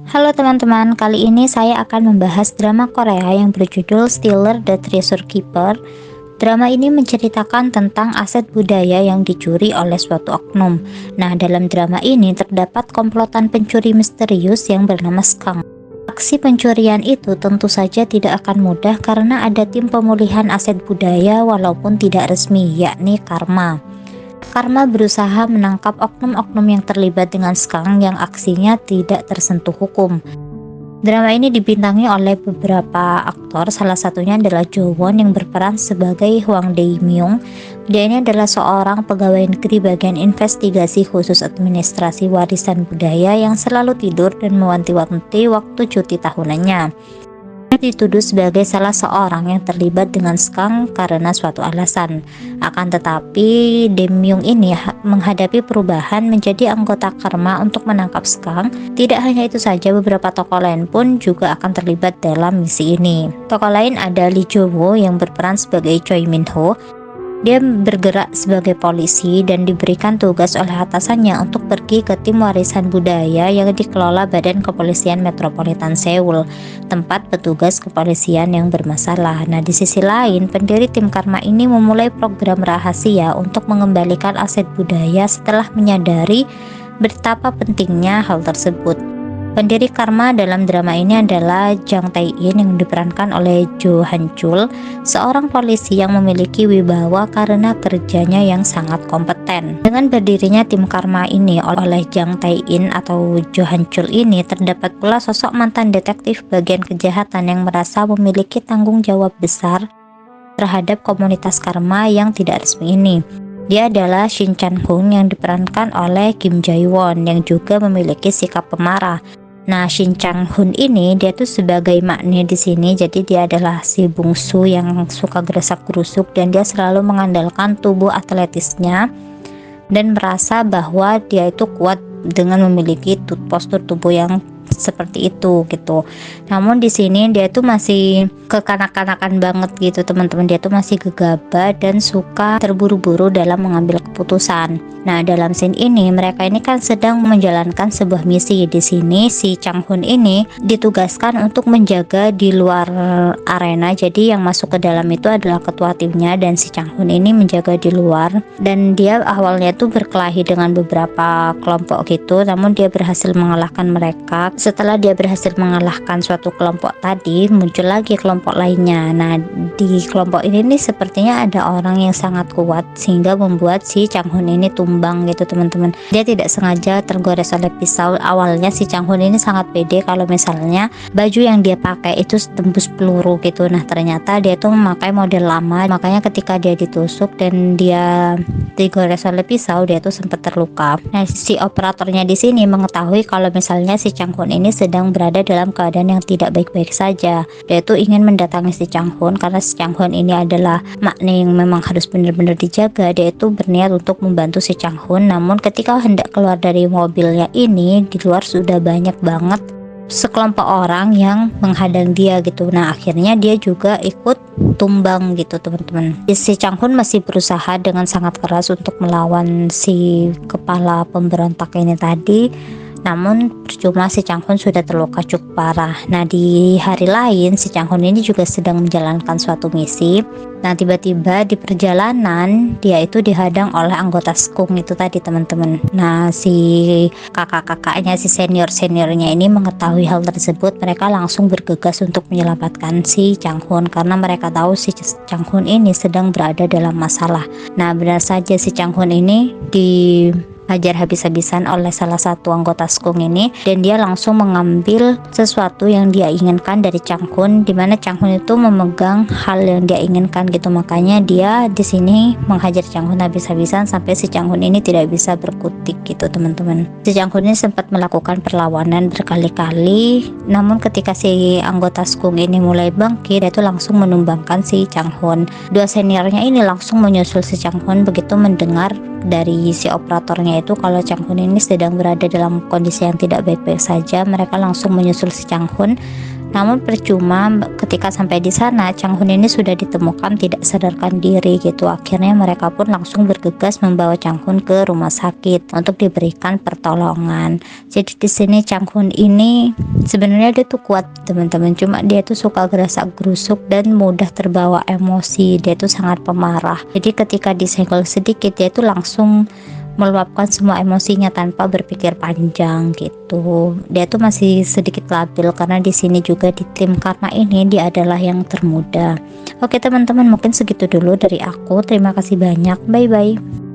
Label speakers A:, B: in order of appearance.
A: Halo teman-teman, kali ini saya akan membahas drama Korea yang berjudul Stealer the Treasure Keeper. Drama ini menceritakan tentang aset budaya yang dicuri oleh suatu oknum. Nah, dalam drama ini terdapat komplotan pencuri misterius yang bernama Skang. Aksi pencurian itu tentu saja tidak akan mudah karena ada tim pemulihan aset budaya walaupun tidak resmi, yakni Karma. Karma berusaha menangkap oknum-oknum yang terlibat dengan Skang yang aksinya tidak tersentuh hukum. Drama ini dibintangi oleh beberapa aktor, salah satunya adalah Jo Won yang berperan sebagai Hwang Dae Myung. Dia ini adalah seorang pegawai negeri bagian investigasi khusus administrasi warisan budaya yang selalu tidur dan mewanti-wanti waktu cuti tahunannya. Dia dituduh sebagai salah seorang yang terlibat dengan Skang karena suatu alasan. Akan tetapi, Myung ini menghadapi perubahan menjadi anggota Karma untuk menangkap Skang. Tidak hanya itu saja, beberapa tokoh lain pun juga akan terlibat dalam misi ini. Tokoh lain ada Lee Jo Woo yang berperan sebagai Choi Min Ho. Dia bergerak sebagai polisi dan diberikan tugas oleh atasannya untuk pergi ke tim warisan budaya yang dikelola Badan Kepolisian Metropolitan Seoul, tempat petugas kepolisian yang bermasalah. Nah, di sisi lain, pendiri tim Karma ini memulai program rahasia untuk mengembalikan aset budaya setelah menyadari betapa pentingnya hal tersebut. Pendiri Karma dalam drama ini adalah Jang Tae-in yang diperankan oleh Jo Han Chul, seorang polisi yang memiliki wibawa karena kerjanya yang sangat kompeten. Dengan berdirinya tim Karma ini oleh Jang Tae-in atau Jo Han Chul ini, terdapat pula sosok mantan detektif bagian kejahatan yang merasa memiliki tanggung jawab besar terhadap komunitas Karma yang tidak resmi ini. Dia adalah Shin Chan-hoon yang diperankan oleh Kim Jae-won yang juga memiliki sikap pemarah. Nah, Shin Chan-hoon ini dia tuh sebagai maknya di sini, jadi dia adalah si bungsu yang suka geresak-gerusuk dan dia selalu mengandalkan tubuh atletisnya dan merasa bahwa dia itu kuat dengan memiliki postur tubuh yang seperti itu gitu. Namun di sini dia tuh masih kekanak-kanakan banget gitu teman-teman. Dia tuh masih gegabah dan suka terburu-buru dalam mengambil keputusan. Nah, dalam scene ini mereka ini kan sedang menjalankan sebuah misi. Di sini si Chang-hoon ini ditugaskan untuk menjaga di luar arena. Jadi yang masuk ke dalam itu adalah ketua timnya dan si Chang-hoon ini menjaga di luar. Dan dia awalnya tuh berkelahi dengan beberapa kelompok gitu, namun dia berhasil mengalahkan mereka. Setelah dia berhasil mengalahkan suatu kelompok tadi, muncul lagi kelompok lainnya. Nah, di kelompok ini nih sepertinya ada orang yang sangat kuat sehingga membuat si Chang-hoon ini tumbang gitu teman-teman. Dia tidak sengaja tergores oleh pisau. Awalnya si Chang-hoon ini sangat pede kalau misalnya baju yang dia pakai itu tembus peluru gitu. Nah, ternyata dia tuh memakai model lama. Makanya ketika dia ditusuk dan dia digores oleh pisau, dia tuh sempat terluka. Nah, si operatornya di sini mengetahui kalau misalnya si Chang-hoon ini sedang berada dalam keadaan yang tidak baik-baik saja. Dia tuh ingin mendatangi si Chang-hoon karena si Chang-hoon ini adalah makna yang memang harus benar-benar dijaga. Dia itu berniat untuk membantu si Chang-hoon, namun ketika hendak keluar dari mobilnya ini, di luar sudah banyak banget sekelompok orang yang menghadang dia gitu. Nah, akhirnya dia juga ikut tumbang gitu teman-teman. Si Chang-hoon masih berusaha dengan sangat keras untuk melawan si kepala pemberontak ini tadi, namun percuma, si Chang-hoon sudah terluka cukup parah. Nah, di hari lain si Chang-hoon ini juga sedang menjalankan suatu misi. Nah, tiba-tiba di perjalanan dia itu dihadang oleh anggota Skung itu tadi teman-teman. Nah, si kakak-kakaknya, si senior-seniornya ini mengetahui hal tersebut. Mereka langsung bergegas untuk menyelamatkan si Chang-hoon karena mereka tahu si Chang-hoon ini sedang berada dalam masalah. Nah, benar saja si Chang-hoon ini hajar habis-habisan oleh salah satu anggota Skung ini, dan dia langsung mengambil sesuatu yang dia inginkan dari Chang-hoon, dimana Chang-hoon itu memegang hal yang dia inginkan gitu. Makanya dia di sini menghajar Chang-hoon habis-habisan sampai si Chang-hoon ini tidak bisa berkutik gitu teman-teman. Si Chang-hoon ini sempat melakukan perlawanan berkali-kali, namun ketika si anggota Skung ini mulai bangkit, dia itu langsung menumbangkan si Chang-hoon. Dua seniornya ini langsung menyusul si Chang-hoon begitu mendengar dari si operatornya itu kalau Chang-hoon ini sedang berada dalam kondisi yang tidak baik-baik saja. Mereka langsung menyusul si Chang-hoon Namun percuma, ketika sampai di sana Chang Hun ini sudah ditemukan tidak sadarkan diri gitu. Akhirnya mereka pun langsung bergegas membawa Chang Hun ke rumah sakit untuk diberikan pertolongan. Jadi di sini Chang Hun ini sebenarnya dia tuh kuat teman-teman, cuma dia tuh suka gerasak gerusuk dan mudah terbawa emosi. Dia tuh sangat pemarah. Jadi ketika disenggol sedikit dia tuh langsung meluapkan semua emosinya tanpa berpikir panjang gitu. Dia tuh masih sedikit labil karena di sini juga di tim Karma ini dia adalah yang termuda. Oke teman-teman, mungkin segitu dulu dari aku. Terima kasih banyak. Bye bye.